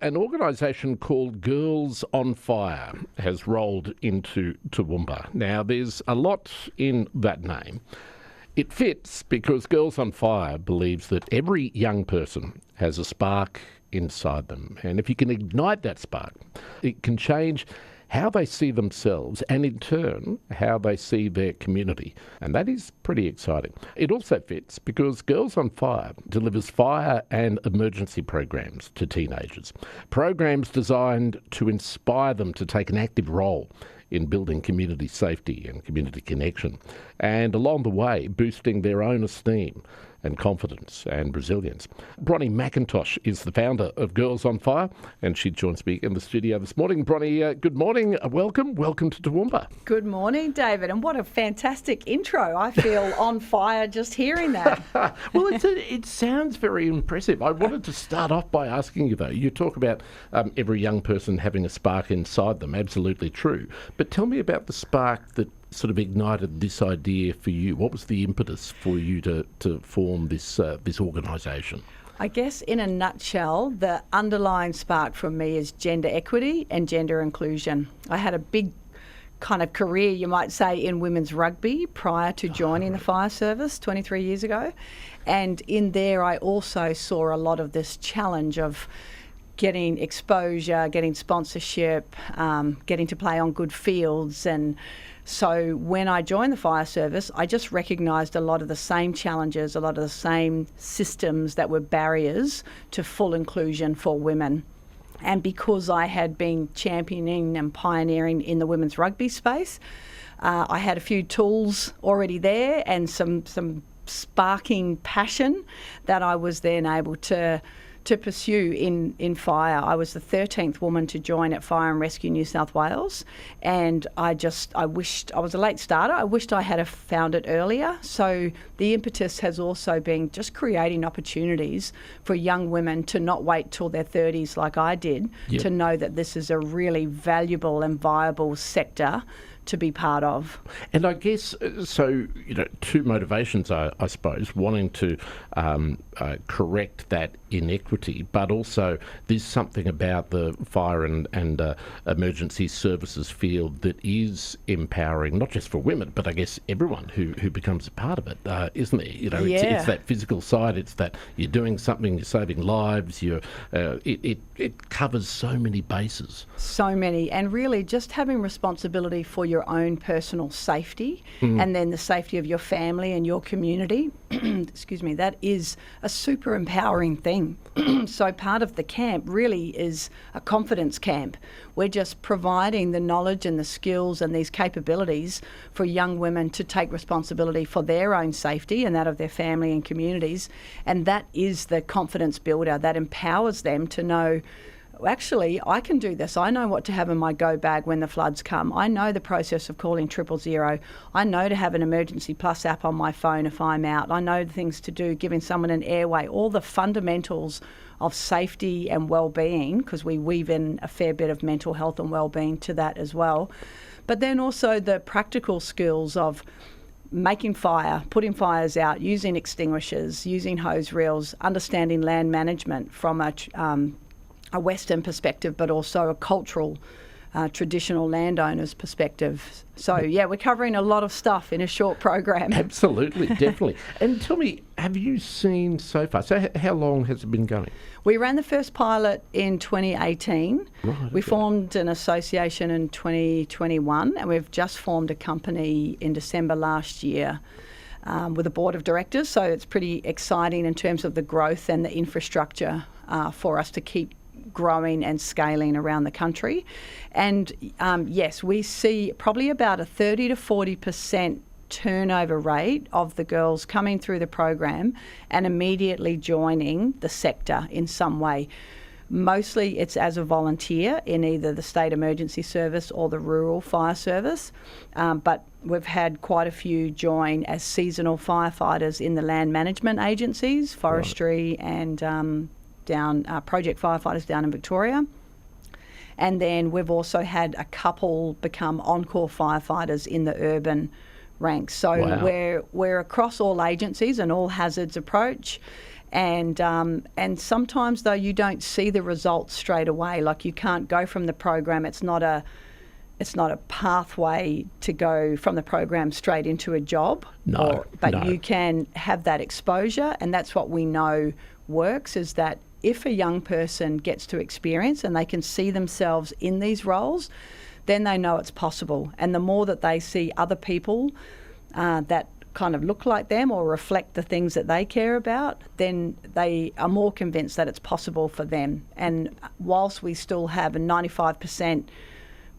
An organisation called Girls on Fire has rolled into Toowoomba. Now, there's a lot in that name. It fits because Girls on Fire believes that every young person has a spark inside them. And if you can ignite that spark, it can change how they see themselves and, in turn, how they see their community. And that is pretty exciting. It also fits because Girls on Fire delivers fire and emergency programs to teenagers. Programs designed to inspire them to take an active role in building community safety and community connection, and along the way, boosting their own esteem and confidence and resilience. Bronnie Mackintosh is the founder of Girls on Fire, and she joins me in the studio this morning. Bronnie, good morning. Welcome to Toowoomba. Good morning, David, and what a fantastic intro. I feel on fire just hearing that. Well, it sounds very impressive. I wanted to start off by asking you, though, you talk about every young person having a spark inside them, absolutely true. But tell me about the spark that sort of ignited this idea for you. What was the impetus for you to form this organisation? I guess in a nutshell, the underlying spark from me is gender equity and gender inclusion. I had a big kind of career, you might say, in women's rugby prior to joining the fire service 23 years ago. And in there, I also saw a lot of this challenge of getting exposure, getting sponsorship, getting to play on good fields. And so when I joined the fire service, I just recognised a lot of the same challenges, a lot of the same systems that were barriers to full inclusion for women. And because I had been championing and pioneering in the women's rugby space, I had a few tools already there and some sparking passion that I was then able to pursue in fire. I was the 13th woman to join at Fire and Rescue New South Wales, and I wished I was a late starter. I wished I had found it earlier. So the impetus has also been just creating opportunities for young women to not wait till their 30s like I did, to know that this is a really valuable and viable sector to be part of. And I guess, so, two motivations, I suppose, wanting to correct that inequity, but also there's something about the fire and emergency services field that is empowering, not just for women, but I guess everyone who becomes a part of it, isn't it? It's that physical side, it's that you're doing something, you're saving lives, it covers so many bases. So many, and really just having responsibility for your own personal safety and then the safety of your family and your community, excuse me, that is a super empowering thing. So part of the camp really is a confidence camp. We're just providing the knowledge and the skills and these capabilities for young women to take responsibility for their own safety and that of their family and communities. And that is the confidence builder that empowers them to know, actually, I can do this. I know what to have in my go bag when the floods come. I know the process of calling 000. I know to have an Emergency Plus app on my phone if I'm out. I know the things to do, giving someone an airway, all the fundamentals of safety and well-being, because we weave in a fair bit of mental health and well-being to that as well. But then also the practical skills of making fire, putting fires out, using extinguishers, using hose reels, understanding land management from a Western perspective, but also a cultural, traditional landowners perspective. So, we're covering a lot of stuff in a short program. Absolutely, definitely. And tell me, have you seen so far, so how long has it been going? We ran the first pilot in 2018. Right, okay. We formed an association in 2021, and we've just formed a company in December last year with a board of directors. So it's pretty exciting in terms of the growth and the infrastructure for us to keep growing and scaling around the country. And yes, we see probably about a 30 to 40% turnover rate of the girls coming through the program and immediately joining the sector in some way. Mostly it's as a volunteer in either the State Emergency Service or the Rural Fire Service, but we've had quite a few join as seasonal firefighters in the land management agencies, forestry, and project firefighters down in Victoria. And then we've also had a couple become on-call firefighters in the urban ranks. So we're across all agencies and all hazards approach. And sometimes, though, you don't see the results straight away. Like, you can't go from the program. It's not a pathway to go from the program straight into a job. But you can have that exposure, and that's what we know works, is that if a young person gets to experience and they can see themselves in these roles, then they know it's possible. And the more that they see other people that kind of look like them or reflect the things that they care about, then they are more convinced that it's possible for them. And whilst we still have a 95%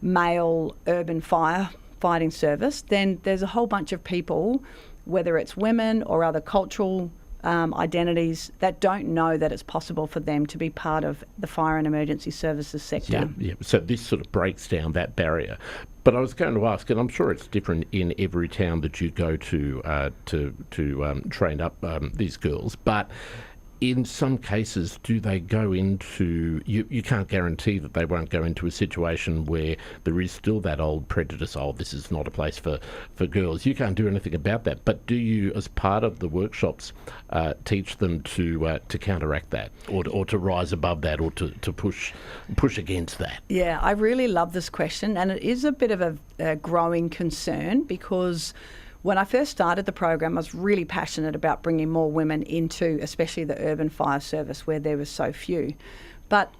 male urban firefighting service, then there's a whole bunch of people, whether it's women or other cultural identities, that don't know that it's possible for them to be part of the fire and emergency services sector. Yeah. So this sort of breaks down that barrier. But I was going to ask, and I'm sure it's different in every town that you go to train up these girls, but in some cases, do they go into... You can't guarantee that they won't go into a situation where there is still that old prejudice, this is not a place for girls. You can't do anything about that. But do you, as part of the workshops, teach them to counteract that, or to rise above that, or to push against that? Yeah, I really love this question, and it is a bit of a growing concern, because when I first started the program, I was really passionate about bringing more women into, especially the urban fire service, where there were so few. But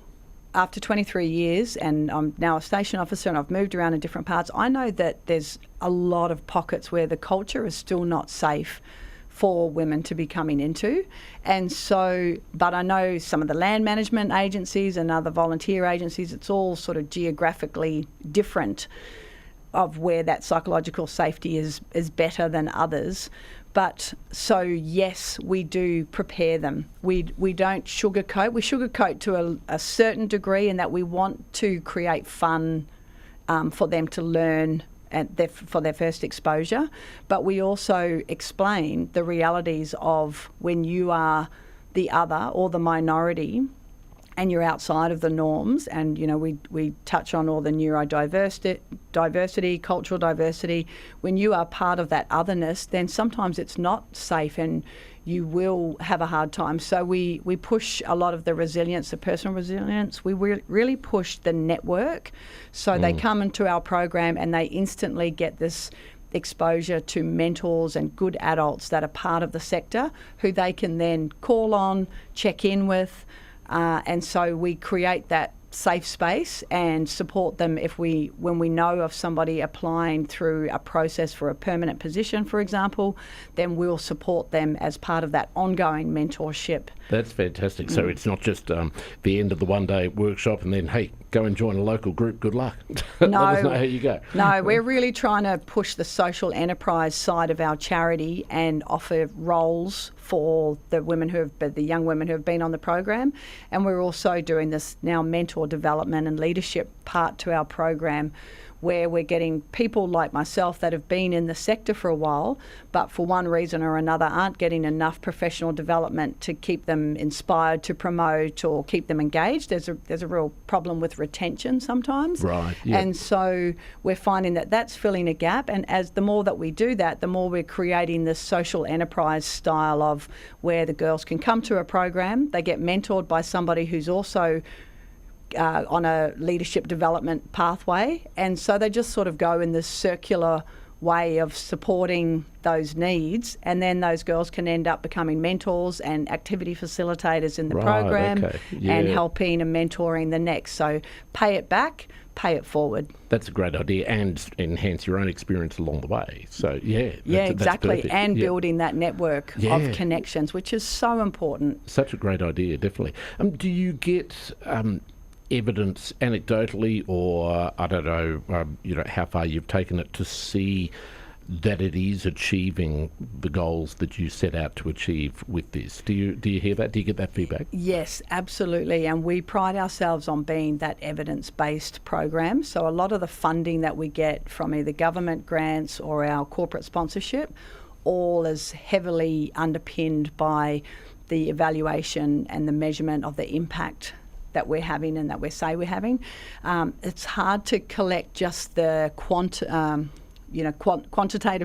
after 23 years, and I'm now a station officer and I've moved around in different parts, I know that there's a lot of pockets where the culture is still not safe for women to be coming into. And so, but I know some of the land management agencies and other volunteer agencies, it's all sort of geographically different of where that psychological safety is better than others. But so, yes, we do prepare them. We don't sugarcoat. We sugarcoat to a certain degree, in that we want to create fun for them to learn for their first exposure. But we also explain the realities of when you are the other or the minority, and you're outside of the norms, and we touch on all the neurodiversity, cultural diversity. When you are part of that otherness, then sometimes it's not safe and you will have a hard time. So we push a lot of the resilience, the personal resilience. We really push the network. So they come into our program and they instantly get this exposure to mentors and good adults that are part of the sector, who they can then call on, check in with. And so we create that safe space and support them when we know of somebody applying through a process for a permanent position, for example, then we'll support them as part of that ongoing mentorship. That's fantastic. So it's not just the end of the one-day workshop and then, hey, go and join a local group, good luck. No, That's not how you go. No, we're really trying to push the social enterprise side of our charity and offer roles for the young women who have been on the program. And we're also doing this now mentor development and leadership part to our program, where we're getting people like myself that have been in the sector for a while, but for one reason or another aren't getting enough professional development to keep them inspired to promote or keep them engaged. There's a real problem with retention sometimes. Right. Yeah. And so we're finding that that's filling a gap. And as the more that we do that, the more we're creating this social enterprise style of where the girls can come to a program, they get mentored by somebody who's also on a leadership development pathway, and so they just sort of go in this circular way of supporting those needs, and then those girls can end up becoming mentors and activity facilitators in the program. Okay. Yeah. And helping and mentoring the next. So pay it back, pay it forward. That's a great idea, and enhance your own experience along the way. So exactly. That's perfect. And building that network of connections, which is so important. Such a great idea, definitely. Do you get evidence anecdotally, or I don't know, how far you've taken it to see that it is achieving the goals that you set out to achieve with this? Do you hear that? Do you get that feedback? Yes, absolutely. And we pride ourselves on being that evidence-based program. So a lot of the funding that we get from either government grants or our corporate sponsorship, all is heavily underpinned by the evaluation and the measurement of the impact that we're having and that we say we're having. It's hard to collect just the quantitative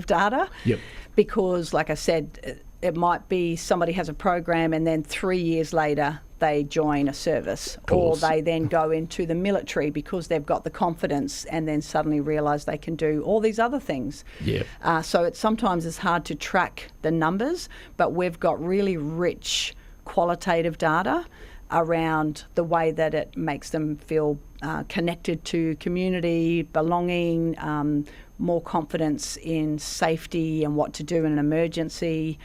data, Yep. because, like I said, it might be somebody has a program and then 3 years later they join a service, or they then go into the military because they've got the confidence and then suddenly realise they can do all these other things. Yeah. So sometimes it's hard to track the numbers, but we've got really rich qualitative data around the way that it makes them feel connected to community, belonging, more confidence in safety and what to do in an emergency.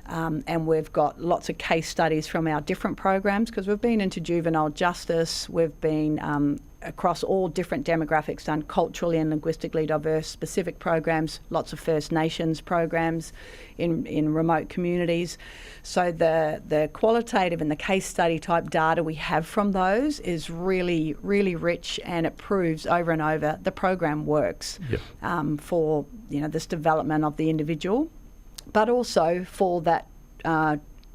And we've got lots of case studies from our different programs, because we've been into juvenile justice, we've been across all different demographics, done culturally and linguistically diverse specific programs, lots of First Nations programs in remote communities. So the qualitative and the case study type data we have from those is really, really rich, and it proves over and over the program works. Yep. For this development of the individual, but also for that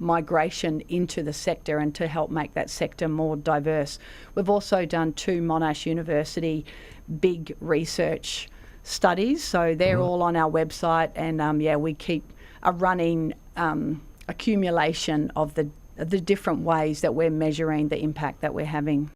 migration into the sector and to help make that sector more diverse. We've also done 2 Monash University big research studies, so they're all on our website, and we keep a running accumulation of the different ways that we're measuring the impact that we're having.